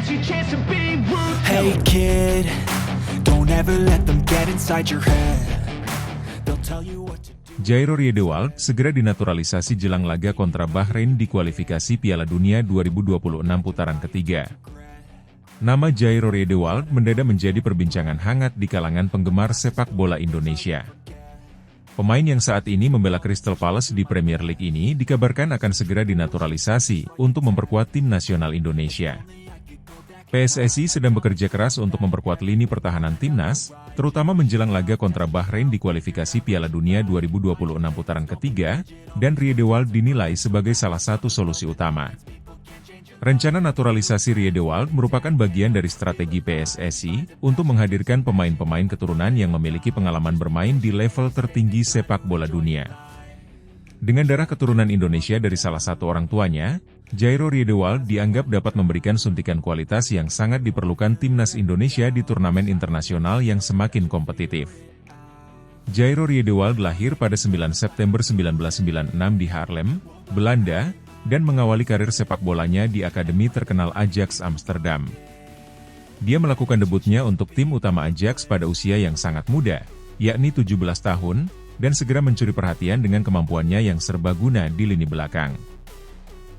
Hey kid, don't ever let them get inside your head. They'll tell you what to do. Jairo Riedewald segera dinaturalisasi jelang laga kontra Bahrain di kualifikasi Piala Dunia 2026 putaran ketiga. Nama Jairo Riedewald mendadak menjadi perbincangan hangat di kalangan penggemar sepak bola Indonesia. Pemain yang saat ini membela Crystal Palace di Premier League ini dikabarkan akan segera dinaturalisasi untuk memperkuat tim nasional Indonesia. PSSI sedang bekerja keras untuk memperkuat lini pertahanan timnas, terutama menjelang laga kontra Bahrain di kualifikasi Piala Dunia 2026 putaran ketiga, dan Riedewald dinilai sebagai salah satu solusi utama. Rencana naturalisasi Riedewald merupakan bagian dari strategi PSSI untuk menghadirkan pemain-pemain keturunan yang memiliki pengalaman bermain di level tertinggi sepak bola dunia. Dengan darah keturunan Indonesia dari salah satu orang tuanya, Jairo Riedewald dianggap dapat memberikan suntikan kualitas yang sangat diperlukan timnas Indonesia di turnamen internasional yang semakin kompetitif. Jairo Riedewald lahir pada 9 September 1996 di Haarlem, Belanda, dan mengawali karir sepak bolanya di akademi terkenal Ajax Amsterdam. Dia melakukan debutnya untuk tim utama Ajax pada usia yang sangat muda, yakni 17 tahun, dan segera mencuri perhatian dengan kemampuannya yang serbaguna di lini belakang.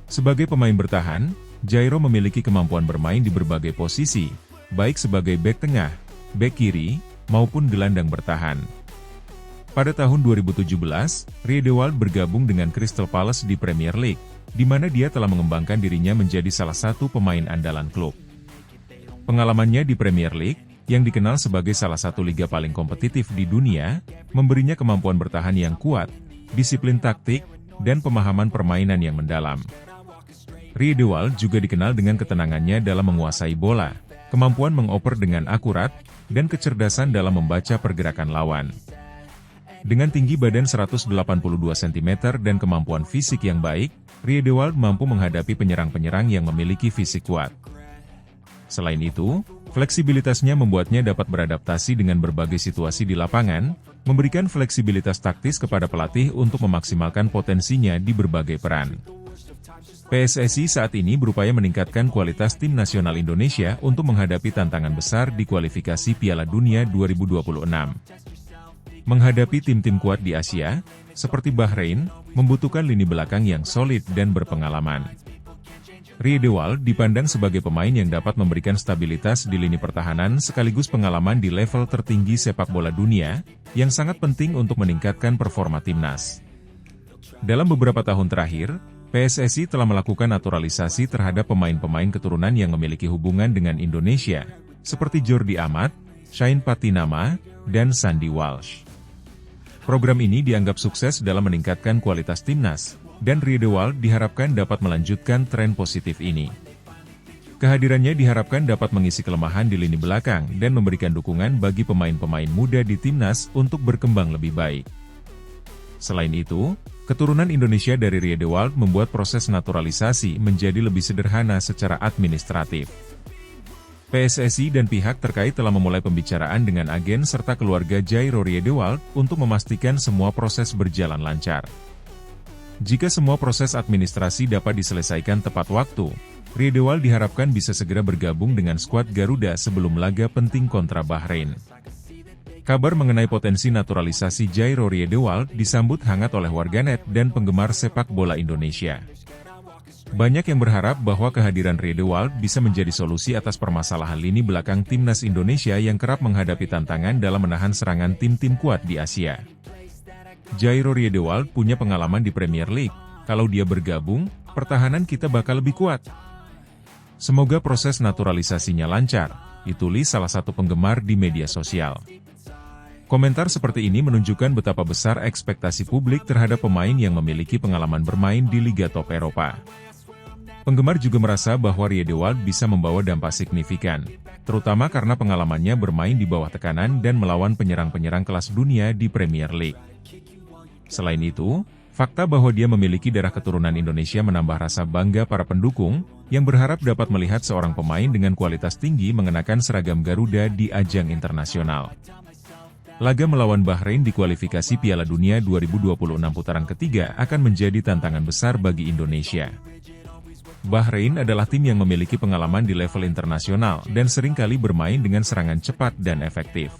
Sebagai pemain bertahan, Jairo memiliki kemampuan bermain di berbagai posisi, baik sebagai bek tengah, bek kiri, maupun gelandang bertahan. Pada tahun 2017, Riedewald bergabung dengan Crystal Palace di Premier League, di mana dia telah mengembangkan dirinya menjadi salah satu pemain andalan klub. Pengalamannya di Premier League, yang dikenal sebagai salah satu liga paling kompetitif di dunia, memberinya kemampuan bertahan yang kuat, disiplin taktik, dan pemahaman permainan yang mendalam. Riedewald juga dikenal dengan ketenangannya dalam menguasai bola, kemampuan mengoper dengan akurat, dan kecerdasan dalam membaca pergerakan lawan. Dengan tinggi badan 182 cm dan kemampuan fisik yang baik, Riedewald mampu menghadapi penyerang-penyerang yang memiliki fisik kuat. Selain itu, fleksibilitasnya membuatnya dapat beradaptasi dengan berbagai situasi di lapangan, memberikan fleksibilitas taktis kepada pelatih untuk memaksimalkan potensinya di berbagai peran. PSSI saat ini berupaya meningkatkan kualitas tim nasional Indonesia untuk menghadapi tantangan besar di kualifikasi Piala Dunia 2026. Menghadapi tim-tim kuat di Asia, seperti Bahrain, membutuhkan lini belakang yang solid dan berpengalaman. Riedewald dipandang sebagai pemain yang dapat memberikan stabilitas di lini pertahanan sekaligus pengalaman di level tertinggi sepak bola dunia, yang sangat penting untuk meningkatkan performa timnas. Dalam beberapa tahun terakhir, PSSI telah melakukan naturalisasi terhadap pemain-pemain keturunan yang memiliki hubungan dengan Indonesia, seperti Jordi Amat, Shane Patinama, dan Sandy Walsh. Program ini dianggap sukses dalam meningkatkan kualitas timnas, dan Riedewald diharapkan dapat melanjutkan tren positif ini. Kehadirannya diharapkan dapat mengisi kelemahan di lini belakang dan memberikan dukungan bagi pemain-pemain muda di timnas untuk berkembang lebih baik. Selain itu, keturunan Indonesia dari Riedewald membuat proses naturalisasi menjadi lebih sederhana secara administratif. PSSI dan pihak terkait telah memulai pembicaraan dengan agen serta keluarga Jairo Riedewald untuk memastikan semua proses berjalan lancar. Jika semua proses administrasi dapat diselesaikan tepat waktu, Riedewald diharapkan bisa segera bergabung dengan skuad Garuda sebelum laga penting kontra Bahrain. Kabar mengenai potensi naturalisasi Jairo Riedewald disambut hangat oleh warganet dan penggemar sepak bola Indonesia. Banyak yang berharap bahwa kehadiran Riedewald bisa menjadi solusi atas permasalahan lini belakang timnas Indonesia yang kerap menghadapi tantangan dalam menahan serangan tim-tim kuat di Asia. Jairo Riedewald punya pengalaman di Premier League, kalau dia bergabung, pertahanan kita bakal lebih kuat. Semoga proses naturalisasinya lancar, ditulis salah satu penggemar di media sosial. Komentar seperti ini menunjukkan betapa besar ekspektasi publik terhadap pemain yang memiliki pengalaman bermain di Liga Top Eropa. Penggemar juga merasa bahwa Riedewald bisa membawa dampak signifikan, terutama karena pengalamannya bermain di bawah tekanan dan melawan penyerang-penyerang kelas dunia di Premier League. Selain itu, fakta bahwa dia memiliki darah keturunan Indonesia menambah rasa bangga para pendukung, yang berharap dapat melihat seorang pemain dengan kualitas tinggi mengenakan seragam Garuda di ajang internasional. Laga melawan Bahrain di kualifikasi Piala Dunia 2026 putaran ketiga akan menjadi tantangan besar bagi Indonesia. Bahrain adalah tim yang memiliki pengalaman di level internasional dan seringkali bermain dengan serangan cepat dan efektif.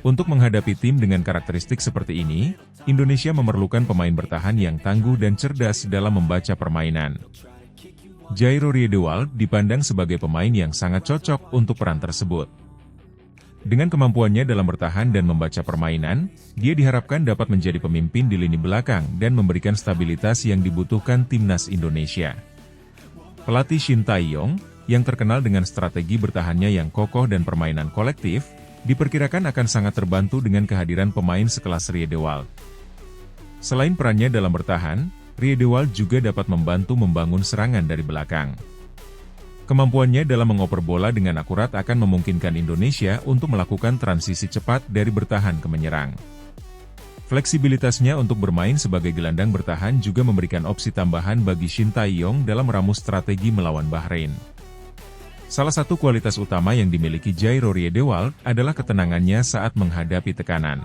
Untuk menghadapi tim dengan karakteristik seperti ini, Indonesia memerlukan pemain bertahan yang tangguh dan cerdas dalam membaca permainan. Jairo Riedewald dipandang sebagai pemain yang sangat cocok untuk peran tersebut. Dengan kemampuannya dalam bertahan dan membaca permainan, dia diharapkan dapat menjadi pemimpin di lini belakang dan memberikan stabilitas yang dibutuhkan timnas Indonesia. Pelatih Shin Tae-yong, yang terkenal dengan strategi bertahannya yang kokoh dan permainan kolektif, diperkirakan akan sangat terbantu dengan kehadiran pemain sekelas Riedewald. Selain perannya dalam bertahan, Riedewald juga dapat membantu membangun serangan dari belakang. Kemampuannya dalam mengoper bola dengan akurat akan memungkinkan Indonesia untuk melakukan transisi cepat dari bertahan ke menyerang. Fleksibilitasnya untuk bermain sebagai gelandang bertahan juga memberikan opsi tambahan bagi Shin Tae-yong dalam meramu strategi melawan Bahrain. Salah satu kualitas utama yang dimiliki Jairo Riedewald adalah ketenangannya saat menghadapi tekanan.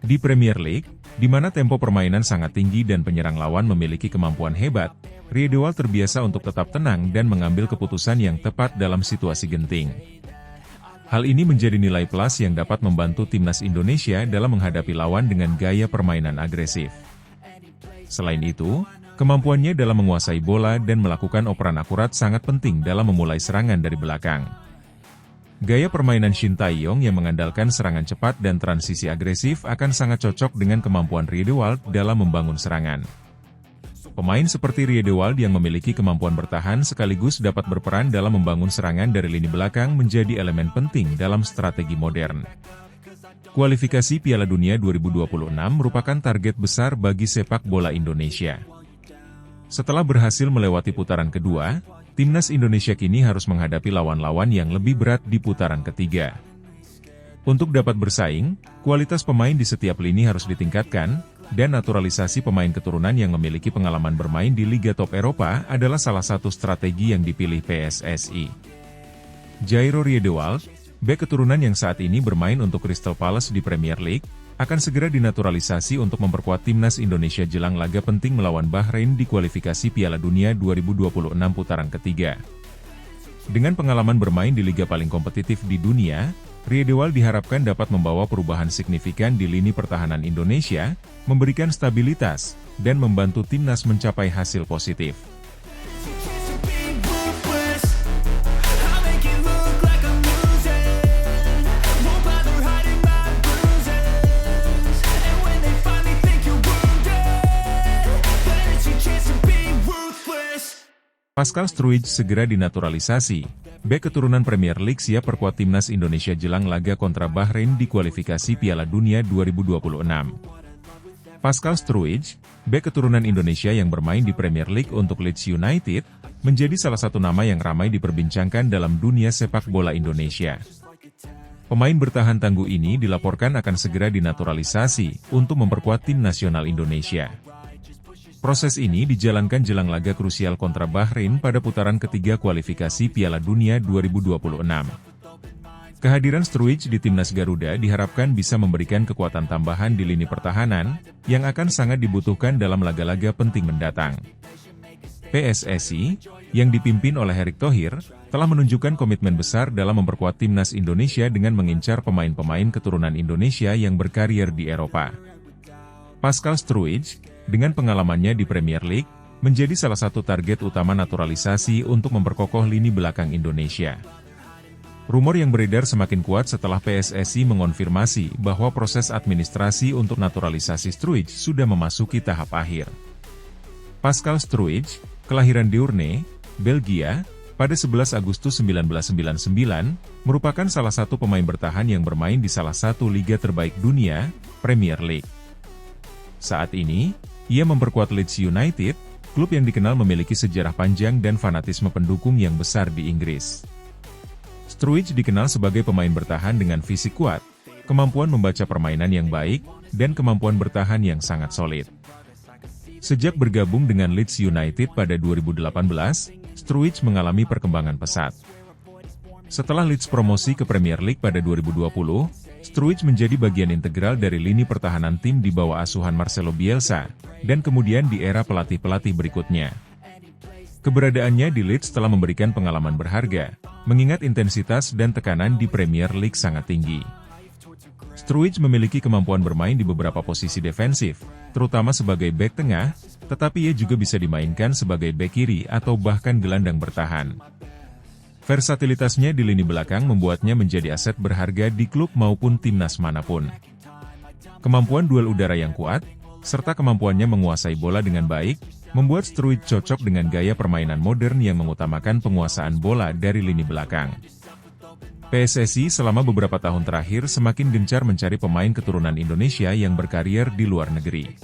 Di Premier League, di mana tempo permainan sangat tinggi dan penyerang lawan memiliki kemampuan hebat, Riedewald terbiasa untuk tetap tenang dan mengambil keputusan yang tepat dalam situasi genting. Hal ini menjadi nilai plus yang dapat membantu timnas Indonesia dalam menghadapi lawan dengan gaya permainan agresif. Selain itu, kemampuannya dalam menguasai bola dan melakukan operan akurat sangat penting dalam memulai serangan dari belakang. Gaya permainan Shin Tae-yong yang mengandalkan serangan cepat dan transisi agresif akan sangat cocok dengan kemampuan Riedewald dalam membangun serangan. Pemain seperti Riedewald yang memiliki kemampuan bertahan sekaligus dapat berperan dalam membangun serangan dari lini belakang menjadi elemen penting dalam strategi modern. Kualifikasi Piala Dunia 2026 merupakan target besar bagi sepak bola Indonesia. Setelah berhasil melewati putaran kedua, timnas Indonesia kini harus menghadapi lawan-lawan yang lebih berat di putaran ketiga. Untuk dapat bersaing, kualitas pemain di setiap lini harus ditingkatkan, dan naturalisasi pemain keturunan yang memiliki pengalaman bermain di Liga Top Eropa adalah salah satu strategi yang dipilih PSSI. Jairo Riedewald, bek keturunan yang saat ini bermain untuk Crystal Palace di Premier League, akan segera dinaturalisasi untuk memperkuat timnas Indonesia jelang laga penting melawan Bahrain di kualifikasi Piala Dunia 2026 putaran ketiga. Dengan pengalaman bermain di liga paling kompetitif di dunia, Riedewald diharapkan dapat membawa perubahan signifikan di lini pertahanan Indonesia, memberikan stabilitas, dan membantu timnas mencapai hasil positif. Pascal Struijk segera dinaturalisasi. Bek keturunan Premier League siap perkuat timnas Indonesia jelang laga kontra Bahrain di kualifikasi Piala Dunia 2026. Pascal Struijk, bek keturunan Indonesia yang bermain di Premier League untuk Leeds United, menjadi salah satu nama yang ramai diperbincangkan dalam dunia sepak bola Indonesia. Pemain bertahan tangguh ini dilaporkan akan segera dinaturalisasi untuk memperkuat tim nasional Indonesia. Proses ini dijalankan jelang laga krusial kontra Bahrain pada putaran ketiga kualifikasi Piala Dunia 2026. Kehadiran Struijk di timnas Garuda diharapkan bisa memberikan kekuatan tambahan di lini pertahanan, yang akan sangat dibutuhkan dalam laga-laga penting mendatang. PSSI, yang dipimpin oleh Erick Thohir, telah menunjukkan komitmen besar dalam memperkuat timnas Indonesia dengan mengincar pemain-pemain keturunan Indonesia yang berkarier di Eropa. Pascal Struijk, dengan pengalamannya di Premier League, menjadi salah satu target utama naturalisasi untuk memperkokoh lini belakang Indonesia. Rumor yang beredar semakin kuat setelah PSSI mengonfirmasi bahwa proses administrasi untuk naturalisasi Struijk sudah memasuki tahap akhir. Pascal Struijk, kelahiran Deurne, Belgia, pada 11 Agustus 1999, merupakan salah satu pemain bertahan yang bermain di salah satu liga terbaik dunia, Premier League. Saat ini, ia memperkuat Leeds United, klub yang dikenal memiliki sejarah panjang dan fanatisme pendukung yang besar di Inggris. Struijk dikenal sebagai pemain bertahan dengan fisik kuat, kemampuan membaca permainan yang baik, dan kemampuan bertahan yang sangat solid. Sejak bergabung dengan Leeds United pada 2018, Struijk mengalami perkembangan pesat. Setelah Leeds promosi ke Premier League pada 2020, Struijk menjadi bagian integral dari lini pertahanan tim di bawah asuhan Marcelo Bielsa, dan kemudian di era pelatih-pelatih berikutnya. Keberadaannya di Leeds telah memberikan pengalaman berharga, mengingat intensitas dan tekanan di Premier League sangat tinggi. Sturridge memiliki kemampuan bermain di beberapa posisi defensif, terutama sebagai bek tengah, tetapi ia juga bisa dimainkan sebagai bek kiri atau bahkan gelandang bertahan. Versatilitasnya di lini belakang membuatnya menjadi aset berharga di klub maupun timnas manapun. Kemampuan duel udara yang kuat, serta kemampuannya menguasai bola dengan baik, membuat Sturridge cocok dengan gaya permainan modern yang mengutamakan penguasaan bola dari lini belakang. PSSI selama beberapa tahun terakhir semakin gencar mencari pemain keturunan Indonesia yang berkarier di luar negeri.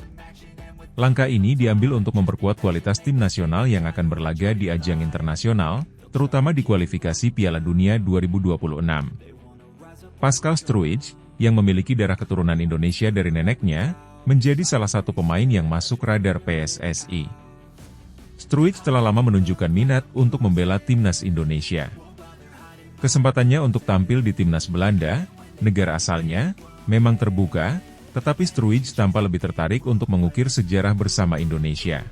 Langkah ini diambil untuk memperkuat kualitas tim nasional yang akan berlaga di ajang internasional, terutama di kualifikasi Piala Dunia 2026. Pascal Sturridge, yang memiliki darah keturunan Indonesia dari neneknya, menjadi salah satu pemain yang masuk radar PSSI. Sturridge telah lama menunjukkan minat untuk membela timnas Indonesia. Kesempatannya untuk tampil di timnas Belanda, negara asalnya, memang terbuka, tetapi Sturridge tampak lebih tertarik untuk mengukir sejarah bersama Indonesia.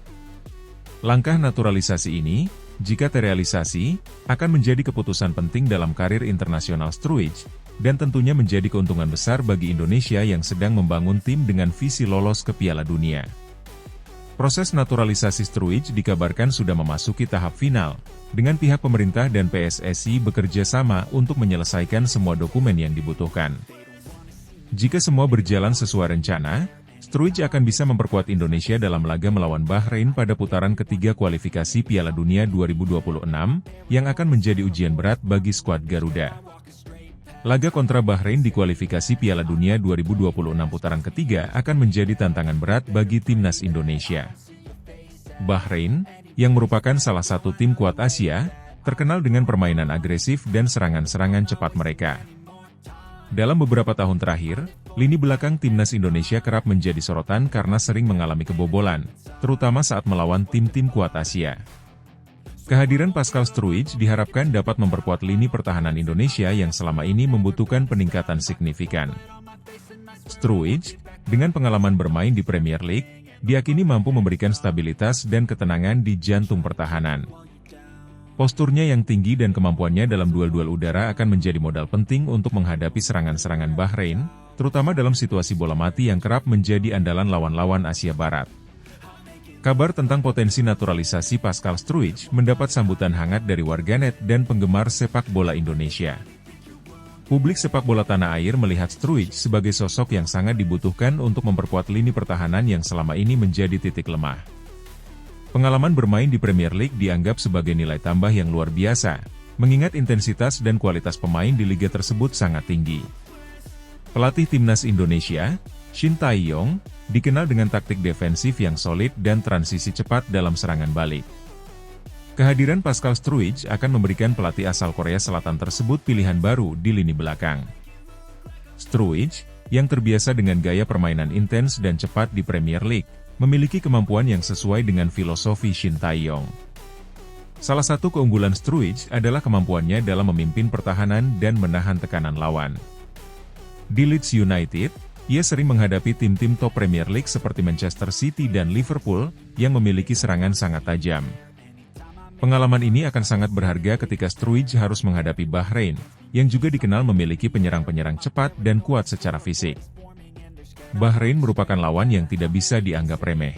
Langkah naturalisasi ini, jika terrealisasi, akan menjadi keputusan penting dalam karir internasional Sturridge, dan tentunya menjadi keuntungan besar bagi Indonesia yang sedang membangun tim dengan visi lolos ke Piala Dunia. Proses naturalisasi Sturridge dikabarkan sudah memasuki tahap final, dengan pihak pemerintah dan PSSI bekerja sama untuk menyelesaikan semua dokumen yang dibutuhkan. Jika semua berjalan sesuai rencana, Sturridge akan bisa memperkuat Indonesia dalam laga melawan Bahrain pada putaran ketiga kualifikasi Piala Dunia 2026, yang akan menjadi ujian berat bagi skuad Garuda. Laga kontra Bahrain di kualifikasi Piala Dunia 2026 putaran ketiga akan menjadi tantangan berat bagi timnas Indonesia. Bahrain, yang merupakan salah satu tim kuat Asia, terkenal dengan permainan agresif dan serangan-serangan cepat mereka. Dalam beberapa tahun terakhir, lini belakang timnas Indonesia kerap menjadi sorotan karena sering mengalami kebobolan, terutama saat melawan tim-tim kuat Asia. Kehadiran Pascal Sturridge diharapkan dapat memperkuat lini pertahanan Indonesia yang selama ini membutuhkan peningkatan signifikan. Sturridge, dengan pengalaman bermain di Premier League, diakini mampu memberikan stabilitas dan ketenangan di jantung pertahanan. Posturnya yang tinggi dan kemampuannya dalam duel-duel udara akan menjadi modal penting untuk menghadapi serangan-serangan Bahrain, terutama dalam situasi bola mati yang kerap menjadi andalan lawan-lawan Asia Barat. Kabar tentang potensi naturalisasi Pascal Sturridge mendapat sambutan hangat dari warganet dan penggemar sepak bola Indonesia. Publik sepak bola tanah air melihat Sturridge sebagai sosok yang sangat dibutuhkan untuk memperkuat lini pertahanan yang selama ini menjadi titik lemah. Pengalaman bermain di Premier League dianggap sebagai nilai tambah yang luar biasa, mengingat intensitas dan kualitas pemain di liga tersebut sangat tinggi. Pelatih timnas Indonesia, Shin Tae-yong, dikenal dengan taktik defensif yang solid dan transisi cepat dalam serangan balik. Kehadiran Pascal Sturridge akan memberikan pelatih asal Korea Selatan tersebut pilihan baru di lini belakang. Sturridge, yang terbiasa dengan gaya permainan intens dan cepat di Premier League, memiliki kemampuan yang sesuai dengan filosofi Shin Tae-yong. Salah satu keunggulan Sturridge adalah kemampuannya dalam memimpin pertahanan dan menahan tekanan lawan. Di Leeds United, ia sering menghadapi tim-tim top Premier League seperti Manchester City dan Liverpool, yang memiliki serangan sangat tajam. Pengalaman ini akan sangat berharga ketika Sturridge harus menghadapi Bahrain, yang juga dikenal memiliki penyerang-penyerang cepat dan kuat secara fisik. Bahrain merupakan lawan yang tidak bisa dianggap remeh.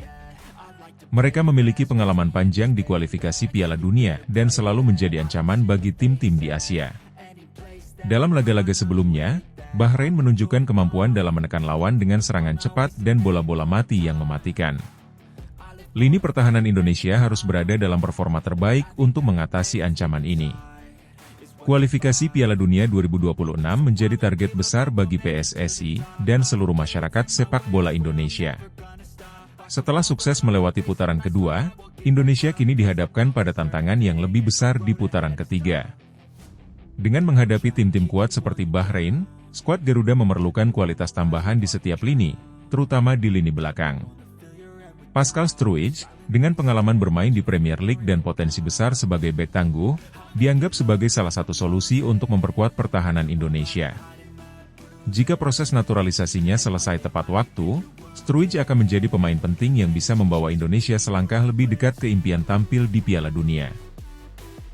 Mereka memiliki pengalaman panjang di kualifikasi Piala Dunia dan selalu menjadi ancaman bagi tim-tim di Asia. Dalam laga-laga sebelumnya, Bahrain menunjukkan kemampuan dalam menekan lawan dengan serangan cepat dan bola-bola mati yang mematikan. Lini pertahanan Indonesia harus berada dalam performa terbaik untuk mengatasi ancaman ini. Kualifikasi Piala Dunia 2026 menjadi target besar bagi PSSI dan seluruh masyarakat sepak bola Indonesia. Setelah sukses melewati putaran kedua, Indonesia kini dihadapkan pada tantangan yang lebih besar di putaran ketiga. Dengan menghadapi tim-tim kuat seperti Bahrain, skuad Garuda memerlukan kualitas tambahan di setiap lini, terutama di lini belakang. Pascal Sturridge, dengan pengalaman bermain di Premier League dan potensi besar sebagai bek tangguh, dianggap sebagai salah satu solusi untuk memperkuat pertahanan Indonesia. Jika proses naturalisasinya selesai tepat waktu, Sturridge akan menjadi pemain penting yang bisa membawa Indonesia selangkah lebih dekat ke impian tampil di Piala Dunia.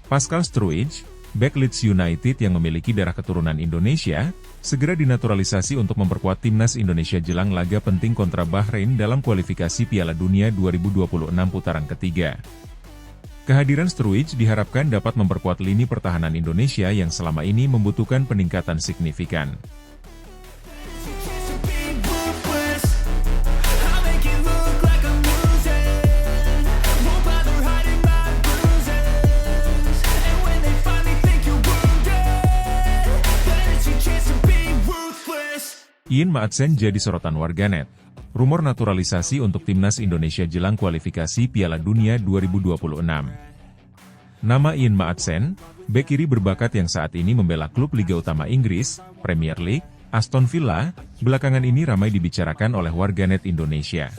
Pascal Sturridge, bek Leeds United yang memiliki darah keturunan Indonesia, segera dinaturalisasi untuk memperkuat timnas Indonesia jelang laga penting kontra Bahrain dalam kualifikasi Piala Dunia 2026 putaran ketiga. Kehadiran Sturridge diharapkan dapat memperkuat lini pertahanan Indonesia yang selama ini membutuhkan peningkatan signifikan. Ian Maatsen jadi sorotan warganet. Rumor naturalisasi untuk timnas Indonesia jelang kualifikasi Piala Dunia 2026. Nama Ian Maatsen, bek kiri berbakat yang saat ini membela klub Liga Utama Inggris, Premier League, Aston Villa, belakangan ini ramai dibicarakan oleh warganet Indonesia.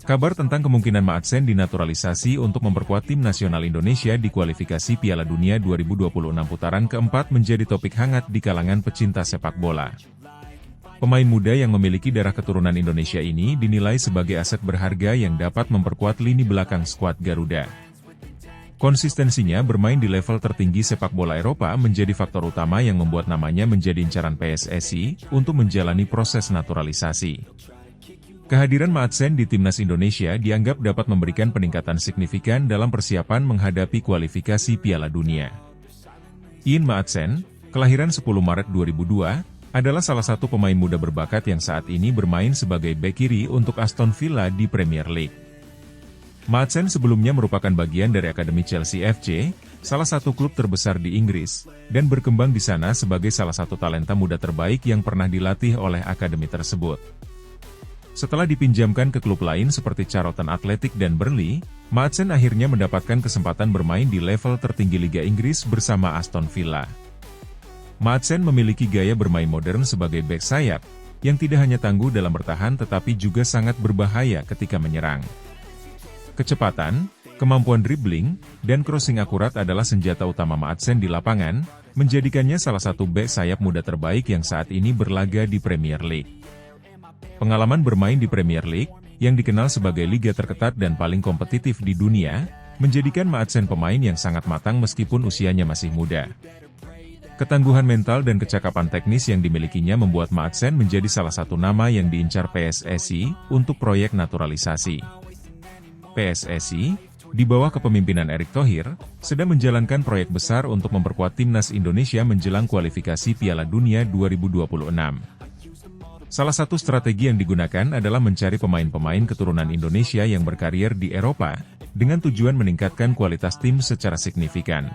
Kabar tentang kemungkinan Maatsen dinaturalisasi untuk memperkuat tim nasional Indonesia di kualifikasi Piala Dunia 2026 putaran keempat menjadi topik hangat di kalangan pecinta sepak bola. Pemain muda yang memiliki darah keturunan Indonesia ini dinilai sebagai aset berharga yang dapat memperkuat lini belakang skuad Garuda. Konsistensinya bermain di level tertinggi sepak bola Eropa menjadi faktor utama yang membuat namanya menjadi incaran PSSI untuk menjalani proses naturalisasi. Kehadiran Maatsen di timnas Indonesia dianggap dapat memberikan peningkatan signifikan dalam persiapan menghadapi kualifikasi Piala Dunia. Ian Maatsen, kelahiran 10 Maret 2002, adalah salah satu pemain muda berbakat yang saat ini bermain sebagai bek kiri untuk Aston Villa di Premier League. Maatsen sebelumnya merupakan bagian dari Akademi Chelsea FC, salah satu klub terbesar di Inggris, dan berkembang di sana sebagai salah satu talenta muda terbaik yang pernah dilatih oleh akademi tersebut. Setelah dipinjamkan ke klub lain seperti Charlton Athletic dan Burnley, Maatsen akhirnya mendapatkan kesempatan bermain di level tertinggi Liga Inggris bersama Aston Villa. Maatsen memiliki gaya bermain modern sebagai bek sayap, yang tidak hanya tangguh dalam bertahan tetapi juga sangat berbahaya ketika menyerang. Kecepatan, kemampuan dribbling, dan crossing akurat adalah senjata utama Maatsen di lapangan, menjadikannya salah satu bek sayap muda terbaik yang saat ini berlaga di Premier League. Pengalaman bermain di Premier League, yang dikenal sebagai liga terketat dan paling kompetitif di dunia, menjadikan Maatsen pemain yang sangat matang meskipun usianya masih muda. Ketangguhan mental dan kecakapan teknis yang dimilikinya membuat Maatsen menjadi salah satu nama yang diincar PSSI untuk proyek naturalisasi. PSSI, di bawah kepemimpinan Erick Thohir, sedang menjalankan proyek besar untuk memperkuat timnas Indonesia menjelang kualifikasi Piala Dunia 2026. Salah satu strategi yang digunakan adalah mencari pemain-pemain keturunan Indonesia yang berkarier di Eropa, dengan tujuan meningkatkan kualitas tim secara signifikan.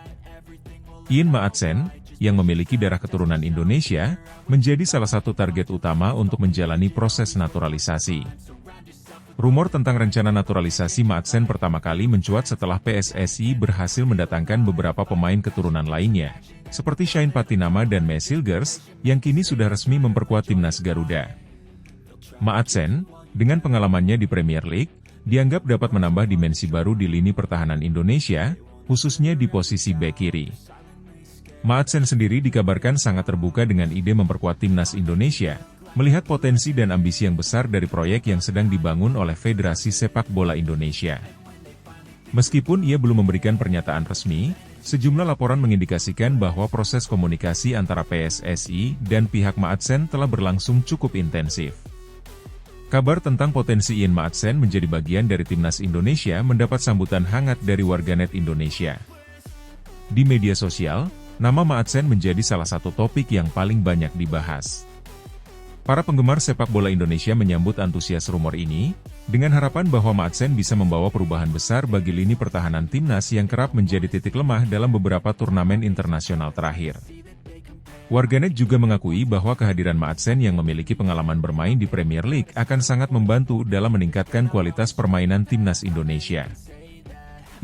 Ian Maatsen, yang memiliki darah keturunan Indonesia, menjadi salah satu target utama untuk menjalani proses naturalisasi. Rumor tentang rencana naturalisasi Maatsen pertama kali mencuat setelah PSSI berhasil mendatangkan beberapa pemain keturunan lainnya, seperti Shane Patinama dan Mes Hilgers, yang kini sudah resmi memperkuat timnas Garuda. Maatsen, dengan pengalamannya di Premier League, dianggap dapat menambah dimensi baru di lini pertahanan Indonesia, khususnya di posisi bek kiri. Maatsen sendiri dikabarkan sangat terbuka dengan ide memperkuat timnas Indonesia, melihat potensi dan ambisi yang besar dari proyek yang sedang dibangun oleh Federasi Sepak Bola Indonesia. Meskipun ia belum memberikan pernyataan resmi, sejumlah laporan mengindikasikan bahwa proses komunikasi antara PSSI dan pihak Maatsen telah berlangsung cukup intensif. Kabar tentang potensi Ian Maatsen menjadi bagian dari timnas Indonesia mendapat sambutan hangat dari warganet Indonesia. Di media sosial, nama Maatsen menjadi salah satu topik yang paling banyak dibahas. Para penggemar sepak bola Indonesia menyambut antusias rumor ini, dengan harapan bahwa Maatsen bisa membawa perubahan besar bagi lini pertahanan timnas yang kerap menjadi titik lemah dalam beberapa turnamen internasional terakhir. Warganet juga mengakui bahwa kehadiran Maatsen yang memiliki pengalaman bermain di Premier League akan sangat membantu dalam meningkatkan kualitas permainan timnas Indonesia.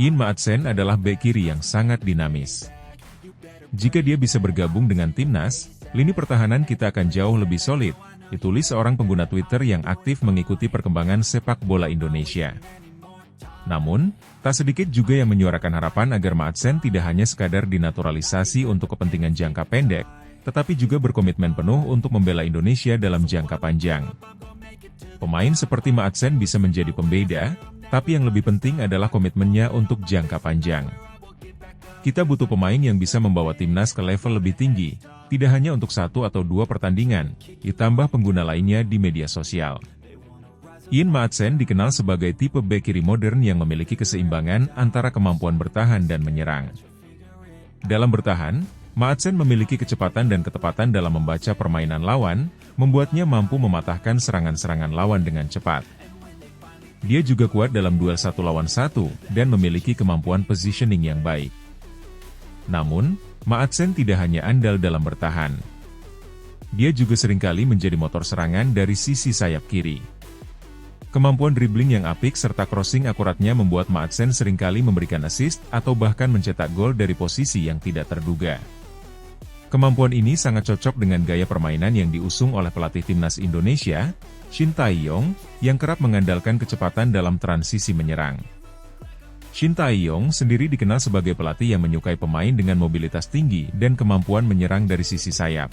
Ian Maatsen adalah bek kiri yang sangat dinamis. Jika dia bisa bergabung dengan timnas, lini pertahanan kita akan jauh lebih solid, ditulis seorang pengguna Twitter yang aktif mengikuti perkembangan sepak bola Indonesia. Namun, tak sedikit juga yang menyuarakan harapan agar Maatsen tidak hanya sekadar dinaturalisasi untuk kepentingan jangka pendek, tetapi juga berkomitmen penuh untuk membela Indonesia dalam jangka panjang. Pemain seperti Maatsen bisa menjadi pembeda, tapi yang lebih penting adalah komitmennya untuk jangka panjang. Kita butuh pemain yang bisa membawa timnas ke level lebih tinggi, tidak hanya untuk 1 atau 2 pertandingan, ditambah pengguna lainnya di media sosial. Ian Maatsen dikenal sebagai tipe bek kiri modern yang memiliki keseimbangan antara kemampuan bertahan dan menyerang. Dalam bertahan, Maatsen memiliki kecepatan dan ketepatan dalam membaca permainan lawan, membuatnya mampu mematahkan serangan-serangan lawan dengan cepat. Dia juga kuat dalam duel 1 lawan 1, dan memiliki kemampuan positioning yang baik. Namun, Maatsen tidak hanya andal dalam bertahan. Dia juga seringkali menjadi motor serangan dari sisi sayap kiri. Kemampuan dribbling yang apik serta crossing akuratnya membuat Maatsen seringkali memberikan assist atau bahkan mencetak gol dari posisi yang tidak terduga. Kemampuan ini sangat cocok dengan gaya permainan yang diusung oleh pelatih timnas Indonesia, Shin Tae-yong, yang kerap mengandalkan kecepatan dalam transisi menyerang. Shin Tae-yong sendiri dikenal sebagai pelatih yang menyukai pemain dengan mobilitas tinggi dan kemampuan menyerang dari sisi sayap.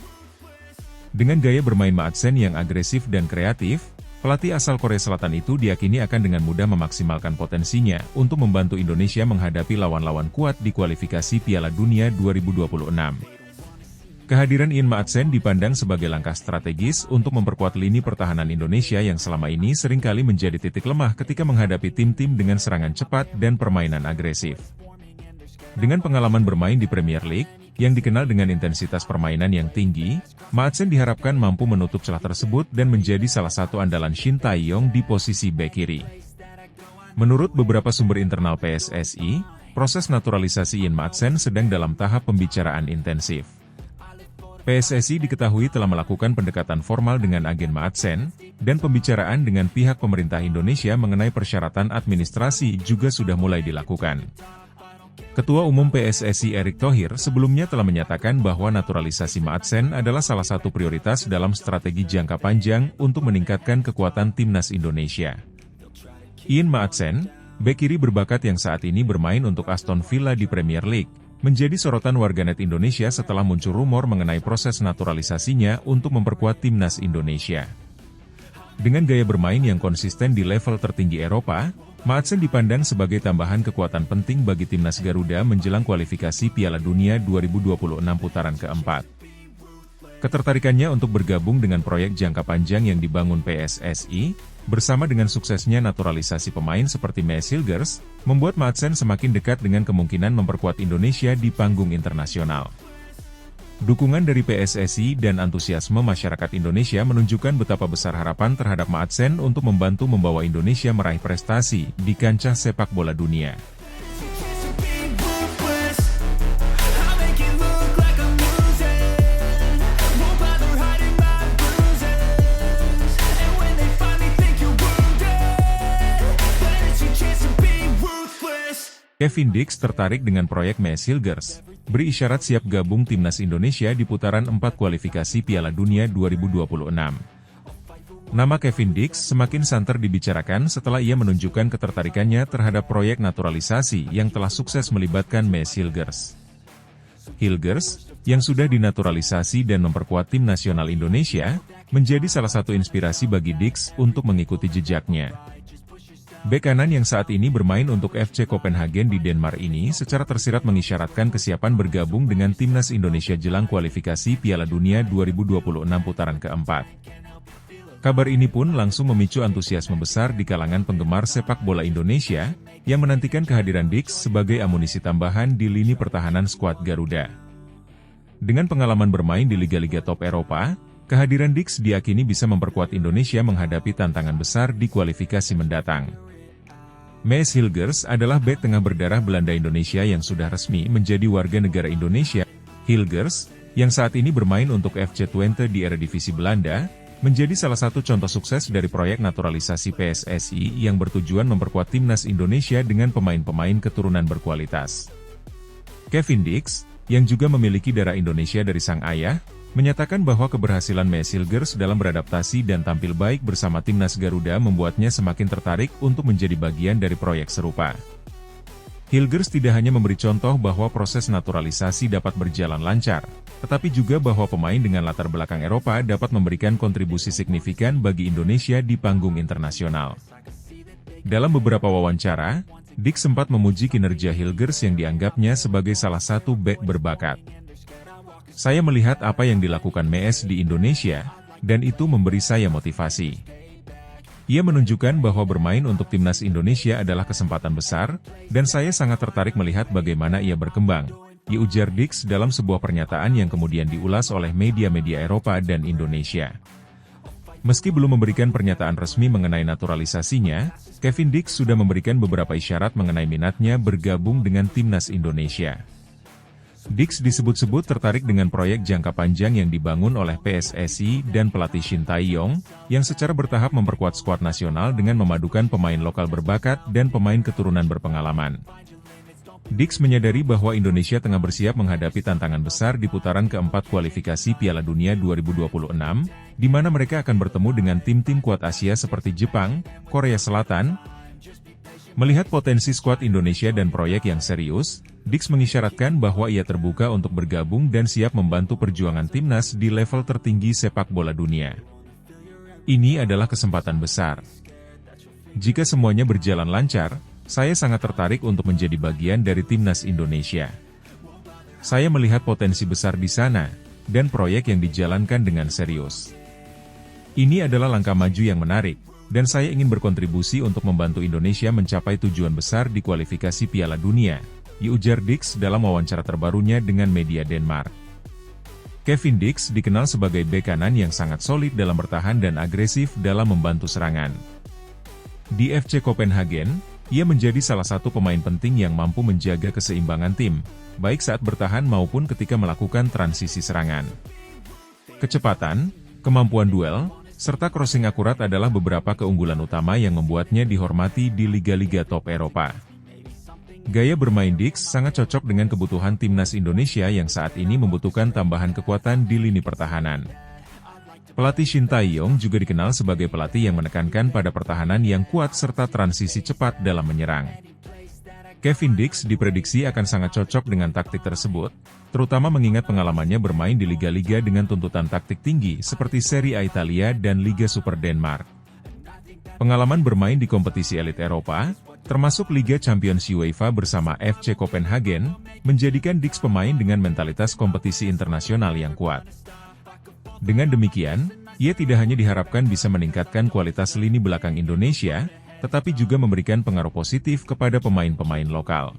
Dengan gaya bermain Maatsen yang agresif dan kreatif, pelatih asal Korea Selatan itu diyakini akan dengan mudah memaksimalkan potensinya untuk membantu Indonesia menghadapi lawan-lawan kuat di kualifikasi Piala Dunia 2026. Kehadiran Ian Maatsen dipandang sebagai langkah strategis untuk memperkuat lini pertahanan Indonesia yang selama ini seringkali menjadi titik lemah ketika menghadapi tim-tim dengan serangan cepat dan permainan agresif. Dengan pengalaman bermain di Premier League, yang dikenal dengan intensitas permainan yang tinggi, Maatsen diharapkan mampu menutup celah tersebut dan menjadi salah satu andalan Shin Tae-yong di posisi bek kiri. Menurut beberapa sumber internal PSSI, proses naturalisasi Ian Maatsen sedang dalam tahap pembicaraan intensif. PSSI diketahui telah melakukan pendekatan formal dengan agen Maatsen, dan pembicaraan dengan pihak pemerintah Indonesia mengenai persyaratan administrasi juga sudah mulai dilakukan. Ketua Umum PSSI Erick Thohir sebelumnya telah menyatakan bahwa naturalisasi Maatsen adalah salah satu prioritas dalam strategi jangka panjang untuk meningkatkan kekuatan timnas Indonesia. Ian Maatsen, bek kiri berbakat yang saat ini bermain untuk Aston Villa di Premier League, menjadi sorotan warganet Indonesia setelah muncul rumor mengenai proses naturalisasinya untuk memperkuat timnas Indonesia. Dengan gaya bermain yang konsisten di level tertinggi Eropa, Maatsen dipandang sebagai tambahan kekuatan penting bagi timnas Garuda menjelang kualifikasi Piala Dunia 2026 putaran keempat. Ketertarikannya untuk bergabung dengan proyek jangka panjang yang dibangun PSSI, bersama dengan suksesnya naturalisasi pemain seperti Maes Hilgers, membuat Maatsen semakin dekat dengan kemungkinan memperkuat Indonesia di panggung internasional. Dukungan dari PSSI dan antusiasme masyarakat Indonesia menunjukkan betapa besar harapan terhadap Maatsen untuk membantu membawa Indonesia meraih prestasi di kancah sepak bola dunia. Kevin Dix tertarik dengan proyek Maes Hilgers, beri isyarat siap gabung timnas Indonesia di putaran 4 kualifikasi Piala Dunia 2026. Nama Kevin Dix semakin santer dibicarakan setelah ia menunjukkan ketertarikannya terhadap proyek naturalisasi yang telah sukses melibatkan Maes Hilgers. Hilgers, yang sudah dinaturalisasi dan memperkuat tim nasional Indonesia, menjadi salah satu inspirasi bagi Dix untuk mengikuti jejaknya. Bek kanan yang saat ini bermain untuk FC Copenhagen di Denmark ini secara tersirat mengisyaratkan kesiapan bergabung dengan timnas Indonesia jelang kualifikasi Piala Dunia 2026 putaran keempat. Kabar ini pun langsung memicu antusiasme besar di kalangan penggemar sepak bola Indonesia, yang menantikan kehadiran Dix sebagai amunisi tambahan di lini pertahanan skuad Garuda. Dengan pengalaman bermain di liga-liga top Eropa, kehadiran Dix diyakini bisa memperkuat Indonesia menghadapi tantangan besar di kualifikasi mendatang. Maes Hilgers adalah bek tengah berdarah Belanda Indonesia yang sudah resmi menjadi warga negara Indonesia. Hilgers, yang saat ini bermain untuk FC Twente di Eredivisie Belanda, menjadi salah satu contoh sukses dari proyek naturalisasi PSSI yang bertujuan memperkuat timnas Indonesia dengan pemain-pemain keturunan berkualitas. Kevin Dix, yang juga memiliki darah Indonesia dari sang ayah, menyatakan bahwa keberhasilan Maes Hilgers dalam beradaptasi dan tampil baik bersama timnas Garuda membuatnya semakin tertarik untuk menjadi bagian dari proyek serupa. Hilgers tidak hanya memberi contoh bahwa proses naturalisasi dapat berjalan lancar, tetapi juga bahwa pemain dengan latar belakang Eropa dapat memberikan kontribusi signifikan bagi Indonesia di panggung internasional. Dalam beberapa wawancara, Dix sempat memuji kinerja Hilgers yang dianggapnya sebagai salah satu bek berbakat. Saya melihat apa yang dilakukan Mees di Indonesia, dan itu memberi saya motivasi. Ia menunjukkan bahwa bermain untuk timnas Indonesia adalah kesempatan besar, dan saya sangat tertarik melihat bagaimana ia berkembang, ujar Dix dalam sebuah pernyataan yang kemudian diulas oleh media-media Eropa dan Indonesia. Meski belum memberikan pernyataan resmi mengenai naturalisasinya, Kevin Dix sudah memberikan beberapa isyarat mengenai minatnya bergabung dengan timnas Indonesia. Dix disebut-sebut tertarik dengan proyek jangka panjang yang dibangun oleh PSSI dan pelatih Shin Tae-yong, yang secara bertahap memperkuat skuad nasional dengan memadukan pemain lokal berbakat dan pemain keturunan berpengalaman. Dix menyadari bahwa Indonesia tengah bersiap menghadapi tantangan besar di putaran keempat kualifikasi Piala Dunia 2026, di mana mereka akan bertemu dengan tim-tim kuat Asia seperti Jepang, Korea Selatan. Melihat potensi skuad Indonesia dan proyek yang serius, Dix mengisyaratkan bahwa ia terbuka untuk bergabung dan siap membantu perjuangan timnas di level tertinggi sepak bola dunia. Ini adalah kesempatan besar. Jika semuanya berjalan lancar, saya sangat tertarik untuk menjadi bagian dari timnas Indonesia. Saya melihat potensi besar di sana, dan proyek yang dijalankan dengan serius. Ini adalah langkah maju yang menarik, dan saya ingin berkontribusi untuk membantu Indonesia mencapai tujuan besar di kualifikasi Piala Dunia, ujar Dix dalam wawancara terbarunya dengan media Denmark. Kevin Dix dikenal sebagai bek kanan yang sangat solid dalam bertahan dan agresif dalam membantu serangan. Di FC Copenhagen, ia menjadi salah satu pemain penting yang mampu menjaga keseimbangan tim, baik saat bertahan maupun ketika melakukan transisi serangan. Kecepatan, kemampuan duel, serta crossing akurat adalah beberapa keunggulan utama yang membuatnya dihormati di liga-liga top Eropa. Gaya bermain Dix sangat cocok dengan kebutuhan timnas Indonesia yang saat ini membutuhkan tambahan kekuatan di lini pertahanan. Pelatih Shin Tae-yong juga dikenal sebagai pelatih yang menekankan pada pertahanan yang kuat serta transisi cepat dalam menyerang. Kevin Dix diprediksi akan sangat cocok dengan taktik tersebut, terutama mengingat pengalamannya bermain di liga-liga dengan tuntutan taktik tinggi seperti Serie A Italia dan Liga Super Denmark. Pengalaman bermain di kompetisi elit Eropa, termasuk Liga Champions UEFA bersama FC Copenhagen, menjadikan Dix pemain dengan mentalitas kompetisi internasional yang kuat. Dengan demikian, ia tidak hanya diharapkan bisa meningkatkan kualitas lini belakang Indonesia, tetapi juga memberikan pengaruh positif kepada pemain-pemain lokal.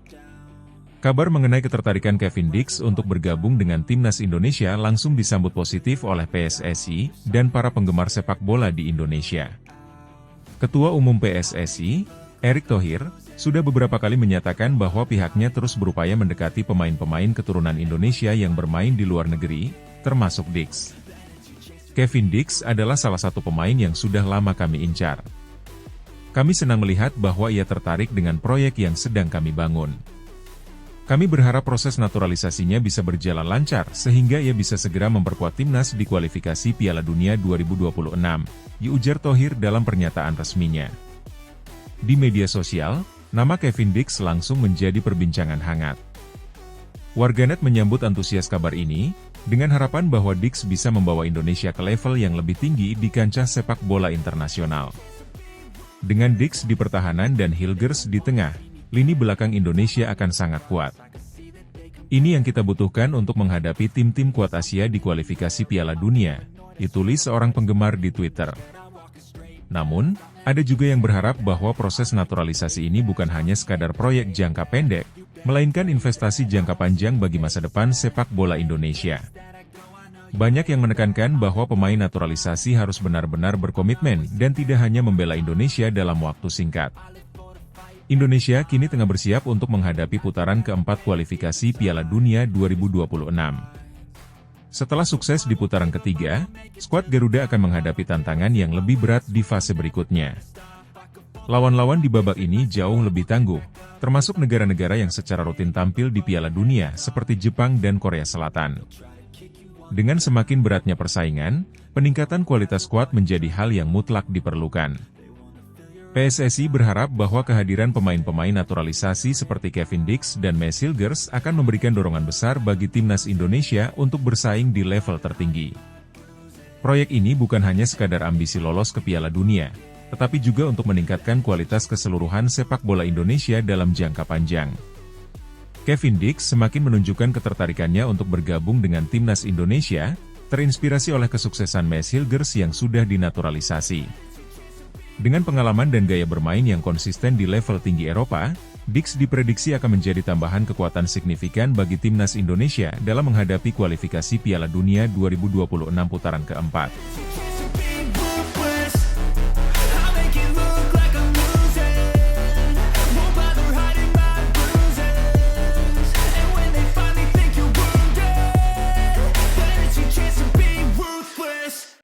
Kabar mengenai ketertarikan Kevin Dix untuk bergabung dengan timnas Indonesia langsung disambut positif oleh PSSI dan para penggemar sepak bola di Indonesia. Ketua Umum PSSI, Erick Thohir, sudah beberapa kali menyatakan bahwa pihaknya terus berupaya mendekati pemain-pemain keturunan Indonesia yang bermain di luar negeri, termasuk Dix. Kevin Dix adalah salah satu pemain yang sudah lama kami incar. Kami senang melihat bahwa ia tertarik dengan proyek yang sedang kami bangun. Kami berharap proses naturalisasinya bisa berjalan lancar sehingga ia bisa segera memperkuat timnas di kualifikasi Piala Dunia 2026, ujar Thohir dalam pernyataan resminya. Di media sosial, nama Kevin Dix langsung menjadi perbincangan hangat. Warganet menyambut antusias kabar ini, dengan harapan bahwa Dix bisa membawa Indonesia ke level yang lebih tinggi di kancah sepak bola internasional. Dengan Dix di pertahanan dan Hilgers di tengah, lini belakang Indonesia akan sangat kuat. Ini yang kita butuhkan untuk menghadapi tim-tim kuat Asia di kualifikasi Piala Dunia, ditulis seorang penggemar di Twitter. Namun, ada juga yang berharap bahwa proses naturalisasi ini bukan hanya sekadar proyek jangka pendek, melainkan investasi jangka panjang bagi masa depan sepak bola Indonesia. Banyak yang menekankan bahwa pemain naturalisasi harus benar-benar berkomitmen dan tidak hanya membela Indonesia dalam waktu singkat. Indonesia kini tengah bersiap untuk menghadapi putaran keempat kualifikasi Piala Dunia 2026. Setelah sukses di putaran ketiga, skuad Garuda akan menghadapi tantangan yang lebih berat di fase berikutnya. Lawan-lawan di babak ini jauh lebih tangguh, termasuk negara-negara yang secara rutin tampil di Piala Dunia seperti Jepang dan Korea Selatan. Dengan semakin beratnya persaingan, peningkatan kualitas skuad menjadi hal yang mutlak diperlukan. PSSI berharap bahwa kehadiran pemain-pemain naturalisasi seperti Kevin Dix dan Maes Hilgers akan memberikan dorongan besar bagi timnas Indonesia untuk bersaing di level tertinggi. Proyek ini bukan hanya sekadar ambisi lolos ke Piala Dunia, tetapi juga untuk meningkatkan kualitas keseluruhan sepak bola Indonesia dalam jangka panjang. Kevin Dix semakin menunjukkan ketertarikannya untuk bergabung dengan timnas Indonesia, terinspirasi oleh kesuksesan Maes Hilgers yang sudah dinaturalisasi. Dengan pengalaman dan gaya bermain yang konsisten di level tinggi Eropa, Dix diprediksi akan menjadi tambahan kekuatan signifikan bagi timnas Indonesia dalam menghadapi kualifikasi Piala Dunia 2026 putaran keempat.